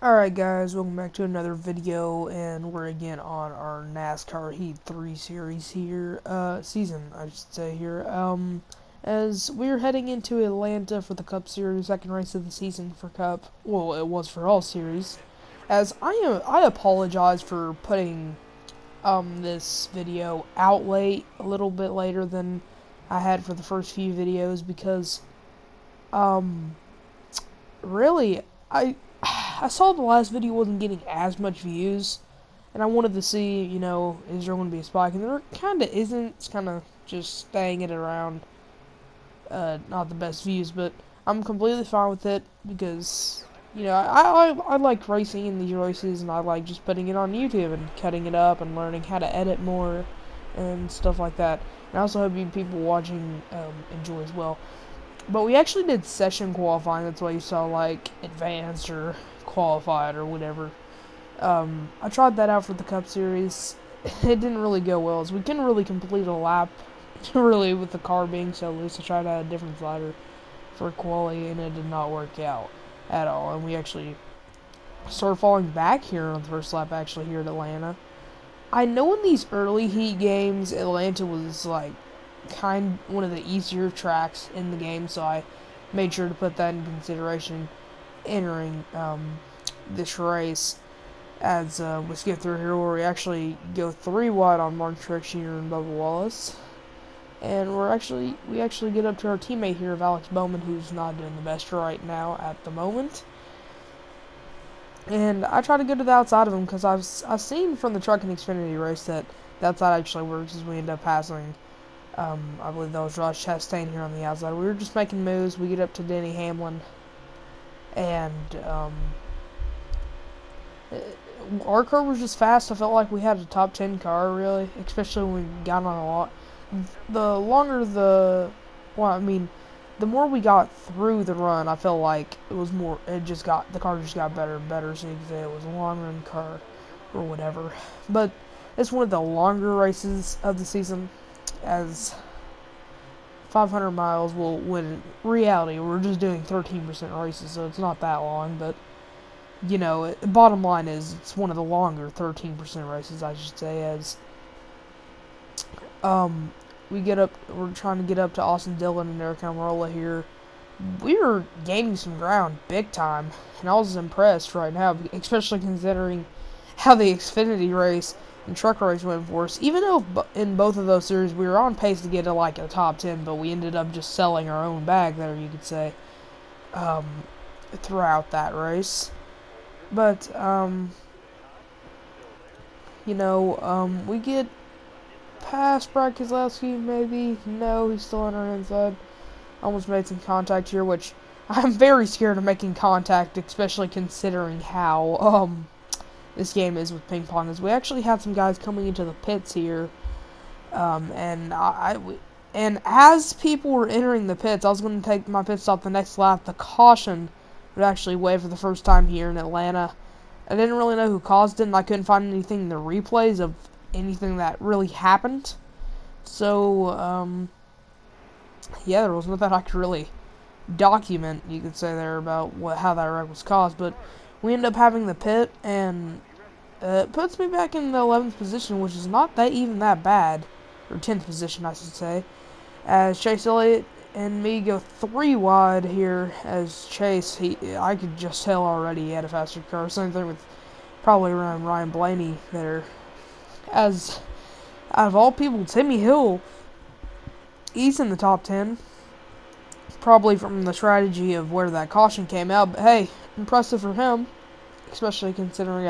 Alright guys, welcome back to another video, and we're again on our NASCAR Heat 3 series here, season, I should say here, as we're heading into Atlanta for the Cup Series, second race of the season for Cup, well, it was for all series, as I apologize for putting, this video out late, a little bit later than I had for the first few videos, because, um, really, I saw the last video wasn't getting as much views, and I wanted to see, is there going to be a spike? And there kind of isn't. It's kind of just staying at around, not the best views, but I'm completely fine with it because, I like racing in these races, and I like just putting it on YouTube and cutting it up and learning how to edit more and stuff like that. And I also hope you people watching enjoy as well. But we actually did session qualifying. That's why you saw like advanced or qualified or whatever. I tried that out for the Cup Series. It didn't really go well, as we couldn't really complete a lap, really, with the car being so loose. I tried out a different slider for quality, and it did not work out at all. And we actually started falling back here on the first lap, actually, here at Atlanta. I know in these early heat games, Atlanta was like one of the easier tracks in the game, so I made sure to put that in consideration entering this race. As we skip through here, where we actually go 3 wide on Martin Truex Jr. and Bubba Wallace, and we actually get up to our teammate here of Alex Bowman, who's not doing the best right now at the moment. And I try to go to the outside of him because I've seen from the Truck and Xfinity race that the outside actually works, as we end up passing. I believe that was Ross Chastain here on the outside. We were just making moves. We get up to Denny Hamlin, and our car was just fast. I felt like we had a top 10 car, really, especially when we got on a lot. The longer the more we got through the run, I felt like the car just got better and better, so you could say it was a long run car or whatever. But it's one of the longer races of the season, as 500 miles will, when in reality, we're just doing 13% races, so it's not that long, but bottom line is it's one of the longer 13% races, I should say, as we're trying to get up to Austin Dillon and Eric Almirola here. We were gaining some ground big time, and I was impressed right now, especially considering how the Xfinity race and truck race went for us. Even though in both of those series we were on pace to get to like a top 10, but we ended up just selling our own bag there, you could say, throughout that race. But we get past Brad Keselowski, maybe. No, he's still on our inside. Almost made some contact here, which I'm very scared of making contact, especially considering how this game is with ping pong. As we actually had some guys coming into the pits here, and and as people were entering the pits, I was going to take my pit stop the next lap. The caution would actually wave for the first time here in Atlanta. I didn't really know who caused it, and I couldn't find anything in the replays of anything that really happened. So, yeah, there was nothing I could really document, you could say there, about how that wreck was caused. But we ended up having the pit, and it puts me back in the 11th position, which is not even that bad, or 10th position, I should say, as Chase Elliott and me go 3 wide here. As Chase, I could just tell already he had a faster car. Same thing with probably around Ryan Blaney there. As out of all people, Timmy Hill, he's in the top 10. Probably from the strategy of where that caution came out. But hey, impressive for him, especially considering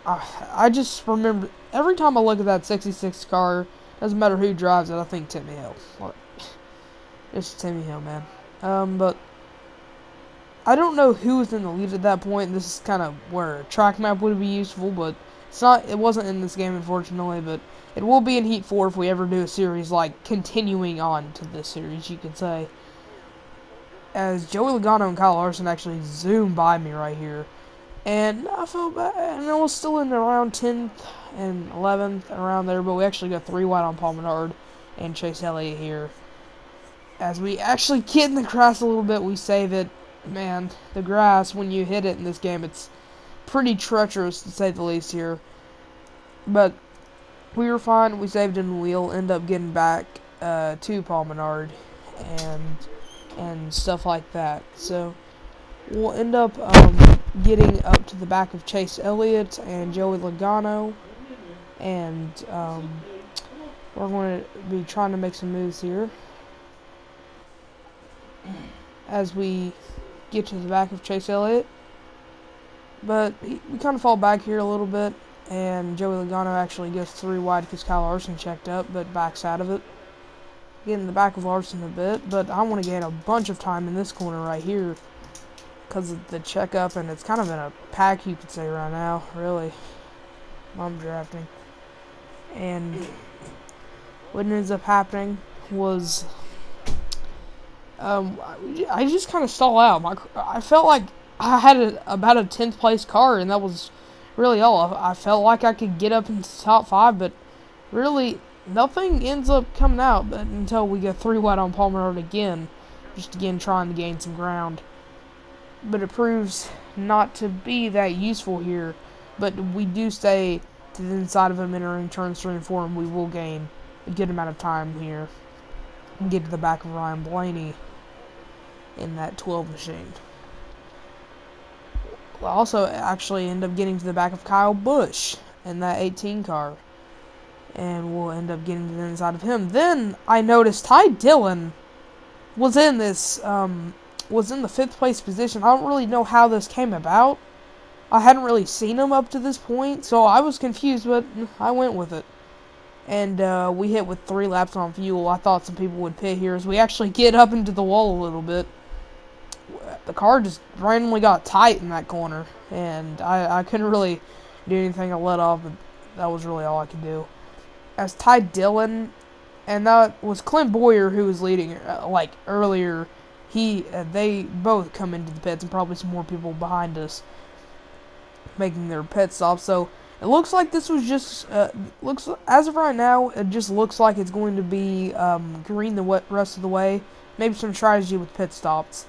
I just remember every time I look at that 66 car, doesn't matter who drives it, I think Timmy Hill. It's Timmy Hill, man. But I don't know who was in the lead at that point. This is kind of where a track map would be useful, but it wasn't in this game, unfortunately. But it will be in Heat 4 if we ever do a series, like, continuing on to this series, you could say. As Joey Logano and Kyle Larson actually zoomed by me right here. And I felt bad, and I was still in around 10th and 11th, around there, but we actually got 3 wide on Paul Menard and Chase Elliott here. As we actually get in the grass a little bit, we save it, man, the grass, when you hit it in this game, it's pretty treacherous to say the least here. But we were fine. We saved and we'll end up getting back to Paul Menard and stuff like that. So we'll end up getting up to the back of Chase Elliott and Joey Logano, and we're going to be trying to make some moves here as we get to the back of Chase Elliott. But we kind of fall back here a little bit, and Joey Logano actually goes 3 wide because Kyle Larson checked up, but backs out of it. Getting the back of Larson a bit, but I want to gain a bunch of time in this corner right here because of the checkup, and it's kind of in a pack, you could say, right now, really. I'm drafting. And what ends up happening was I just kind of stall out. I felt like I had about a 10th place car, and that was really all. I felt like I could get up into the top 5, but really nothing ends up coming out until we get 3 wide on Paul Menard again, just again trying to gain some ground. But it proves not to be that useful here. But we do stay to the inside of him entering turns 3 and 4, and we will gain a good amount of time here and get to the back of Ryan Blaney in that 12 machine. We'll also actually end up getting to the back of Kyle Busch in that 18 car, and we'll end up getting to the inside of him. Then I noticed Ty Dillon was in this was in the 5th place position. I don't really know how this came about. I hadn't really seen him up to this point, so I was confused, but I went with it. And we hit with 3 laps on fuel. I thought some people would pit here as we actually get up into the wall a little bit. The car just randomly got tight in that corner, and I couldn't really do anything. I let off, but that was really all I could do. As Ty Dillon, and that was Clint Boyer who was leading earlier. They both come into the pits, and probably some more people behind us making their pit stop. So it looks like this was just looks as of right now. It just looks like it's going to be green the rest of the way. Maybe some strategy with pit stops.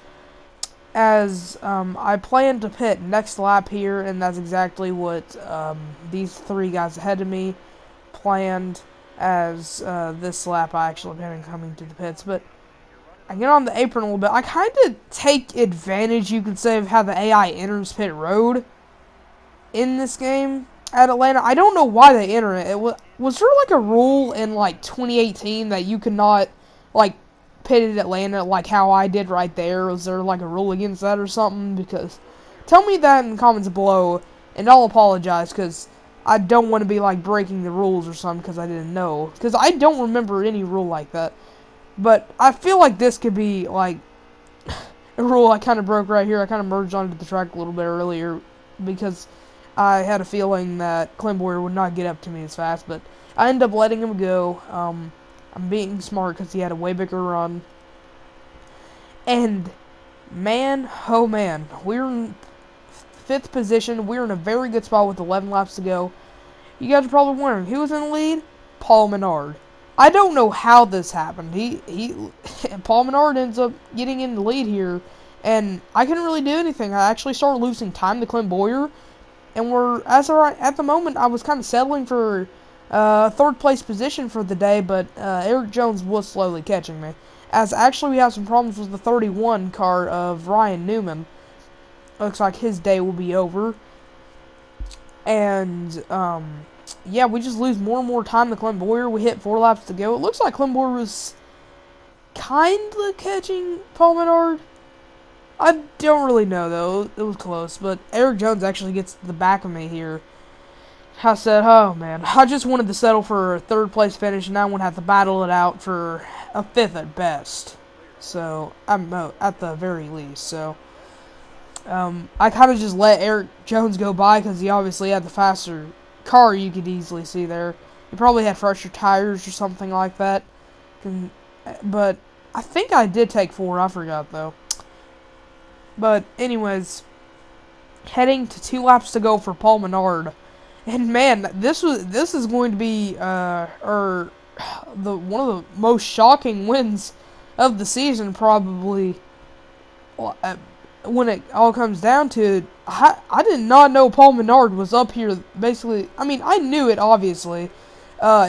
As I plan to pit next lap here, and that's exactly what these 3 guys ahead of me planned. As this lap, I actually plan on coming to the pits, but I get on the apron a little bit. I kind of take advantage, you could say, of how the AI enters pit road in this game at Atlanta. I don't know why they enter it. Was there like a rule in like 2018 that you could not like pit at Atlanta like how I did right there? Was there like a rule against that or something? Because tell me that in the comments below, and I'll apologize because I don't want to be like breaking the rules or something because I didn't know. Because I don't remember any rule like that. But I feel like this could be like a rule I kind of broke right here. I kind of merged onto the track a little bit earlier because I had a feeling that Clint Boyer would not get up to me as fast. But I ended up letting him go. I'm being smart because he had a way bigger run. And man, oh man, we're in 5th position. We're in a very good spot with 11 laps to go. You guys are probably wondering, who was in the lead? Paul Menard. I don't know how this happened. Paul Menard ends up getting in the lead here, and I couldn't really do anything. I actually started losing time to Clint Boyer, and at the moment I was kind of settling for 3rd place position for the day, but Eric Jones was slowly catching me. As actually we have some problems with the 31 car of Ryan Newman. Looks like his day will be over, and yeah, we just lose more and more time to Clint Boyer. We hit 4 laps to go. It looks like Clint Boyer was kind of catching Paul Menard. I don't really know, though. It was close. But Eric Jones actually gets to the back of me here. I said, oh, man. I just wanted to settle for a 3rd place finish, and I wouldn't have to battle it out for a 5th at best. So, at the very least. So, I kind of just let Eric Jones go by because he obviously had the faster car. You could easily see there. He probably had fresher tires or something like that. But I think I did take 4. I forgot though. But anyways, heading to 2 laps to go for Paul Menard, and man, this is going to be one of the most shocking wins of the season probably. when it all comes down to it, I did not know Paul Menard was up here. Basically, I mean, I knew it obviously.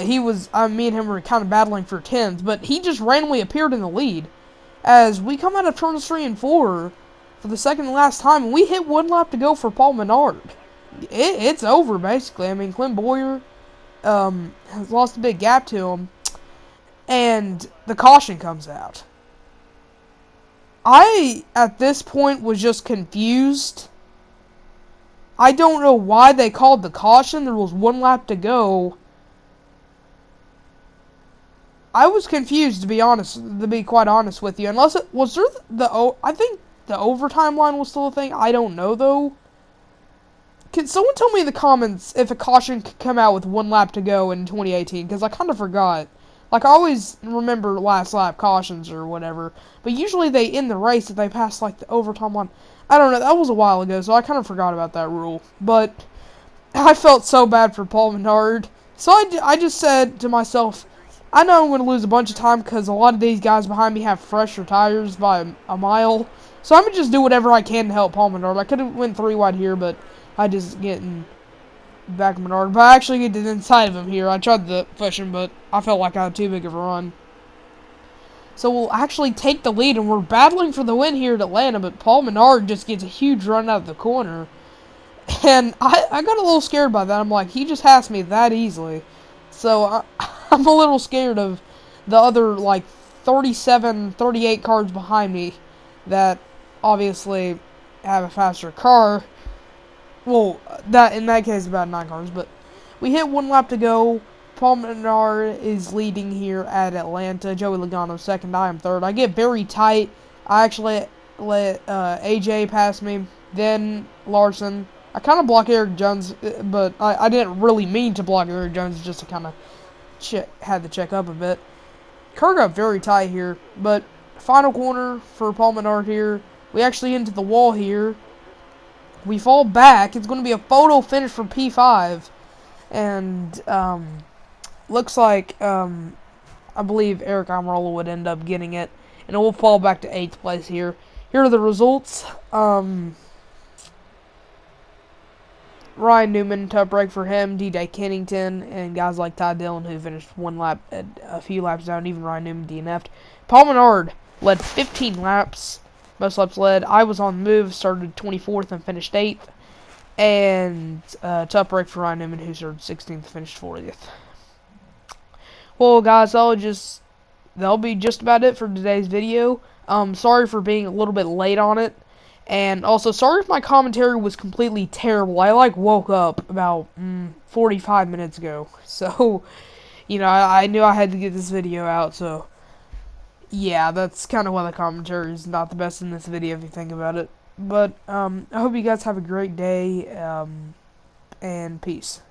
He was. Me and him were kind of battling for 10th, but he just randomly appeared in the lead as we come out of turns 3 and 4 for the second and last time, and we hit 1 lap to go for Paul Menard. It's over basically. I mean, Clint Boyer has lost a big gap to him, and the caution comes out. I, at this point, was just confused. I don't know why they called the caution. There was 1 lap to go. I was confused, to be honest, to be quite honest with you. Unless it was there I think the overtime line was still a thing. I don't know though. Can someone tell me in the comments if a caution could come out with 1 lap to go in 2018? Because I kind of forgot. Like, I always remember last lap cautions or whatever, but usually they end the race if they pass, like, the overtime line. I don't know, that was a while ago, so I kind of forgot about that rule. But I felt so bad for Paul Menard. So I just said to myself, I know I'm going to lose a bunch of time because a lot of these guys behind me have fresher tires by a mile. So I'm going to just do whatever I can to help Paul Menard. I could have went 3 wide here, but I just getting back Menard. But I actually get to the inside of him here. I tried to push him, but I felt like I had too big of a run. So we'll actually take the lead, and we're battling for the win here at Atlanta, but Paul Menard just gets a huge run out of the corner. And I got a little scared by that. I'm like, he just has me that easily. So I'm a little scared of the other, like, 37, 38 cars behind me that obviously have a faster car. Well, that in that case, about 9 cars. But we hit 1 lap to go. Paul Menard is leading here at Atlanta. Joey Logano second. I am third. I get very tight. I actually let AJ pass me. Then Larson. I kind of block Eric Jones, but I didn't really mean to block Eric Jones. Just to kind of had to check up a bit. Car got very tight here. But final corner for Paul Menard here. We actually into the wall here. We fall back. It's going to be a photo finish for P5. And looks like I believe Eric Amarola would end up getting it. And it will fall back to 8th place here. Here are the results. Ryan Newman, tough break for him. D-Day Kennington, and guys like Ty Dillon who finished 1 lap, a few laps down. Even Ryan Newman DNF'd. Paul Menard led 15 laps. Most laps led. I was on the move, started 24th and finished 8th. And tough break for Ryan Newman, who started 16th and finished 40th. Well, guys, that'll be just about it for today's video. Sorry for being a little bit late on it. And also, sorry if my commentary was completely terrible. I, woke up about 45 minutes ago. So, I knew I had to get this video out, so yeah, that's kind of why the commentary is not the best in this video if you think about it. But I hope you guys have a great day, and peace.